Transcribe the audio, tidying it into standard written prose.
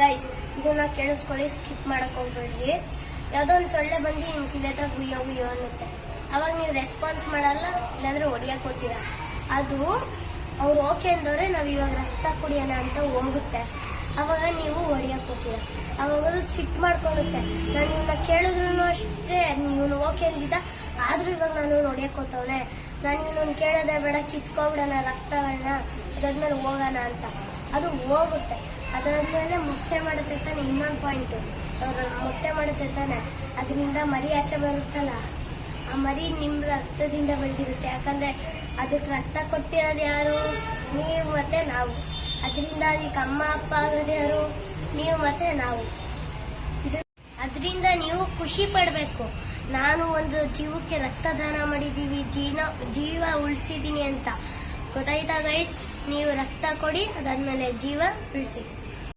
Guys ಇದನ್ನ ಕೇಳಿಸ್ಕೊಳ್ಳಿ, skip ಮಾಡಕ್ ಹೋಗ್ಬೇಡ್ರಿ. ಯಾವ್ದೋ ಒಂದು ಸೊಳ್ಳೆ ಬಂದು ನಿಮ್ ಕಿವಿ ಹತ್ರ ಗುಯ್ಯೋ ಗುಯ್ಯೋ ಅನ್ನುತ್ತೆ. ಅವಾಗ ನೀವು ರೆಸ್ಪಾನ್ಸ್ ಮಾಡಲ್ಲ, ಇಲ್ಲಾಂದ್ರೆ ಹೊಡಿಯಕ್ ಹೋಗ್ತೀರಾ. ಅದು ಅವ್ರು ಓಕೆ ಅಂದವ್ರೆ ನಾವ್ ಇವಾಗ ರಕ್ತ ಕುಡಿಯೋಣ ಅಂತ ಹೋಗುತ್ತೆ. ಅವಾಗ ನೀವು ಹೊಡಿಯಕ್ ಹೋಗ್ತೀರಾ. ಅವಾಗ ಅದು ಸಿಟ್ಟು ಮಾಡ್ಕೊಳ್ಳುತ್ತೆ. ನಾನು ಇವನ್ನ ಕೇಳಿದ್ರು ಅಷ್ಟೇ, ಇವನು ಓಕೆ ಅಂದಿದ್ದ, ಆದ್ರೂ ಇವಾಗ ನಾನು ಹೊಡಿಯಕ್ ಹೋಗ್ತವನೆ, ನಾನು ಇವನನ್ನ ಕೇಳೋದೇ ಬೇಡ, ಕಿತ್ಕೊಬಿಡೋಣ ರಕ್ತಗಳನ್ನ, ಅದಾದ್ಮೇಲೆ ಹೋಗೋಣ ಅಂತ. ಅದು ಹೋಗುತ್ತೆ. ಅದಾದ್ಮೇಲೆ ಮೊಟ್ಟೆ ಮಾಡುತ್ತೆ ತಾನೆ. ಇನ್ನೊಂದು ಪಾಯಿಂಟ್, ಮೊಟ್ಟೆ ಮಾಡುತ್ತೆ ತಾನೆ, ಅದರಿಂದ ಮರಿ ಆಚೆ ಬರುತ್ತಲ್ಲ, ಆ ಮರಿ ನಿಮ್ ರಕ್ತದಿಂದ ಬೆಳೆದಿರುತ್ತೆ. ಯಾಕಂದ್ರೆ ಅದಕ್ಕೆ ರಕ್ತ ಕೊಟ್ಟಿರೋದು ಯಾರು? ನೀವು ಮತ್ತೆ ನಾವು. ಅದರಿಂದ ಅದಕ್ಕೆ ಅಮ್ಮ ಅಪ್ಪ ಆಗೋದು ಯಾರು? ನೀವು ಮತ್ತೆ ನಾವು. ಅದರಿಂದ ನೀವು ಖುಷಿ ಪಡ್ಬೇಕು. ನಾನು ಒಂದು ಜೀವಕ್ಕೆ ರಕ್ತದಾನ ಮಾಡಿದೀವಿ, ಜೀವ ಉಳಿಸಿದೀನಿ ಅಂತ. ಗೊತ್ತಾಯ್ತಾ ಗೈಸ್? ನೀವು ರಕ್ತ ಕೊಡಿ, ಅದಾದ್ಮೇಲೆ ಜೀವ ಉಳಿಸಿ.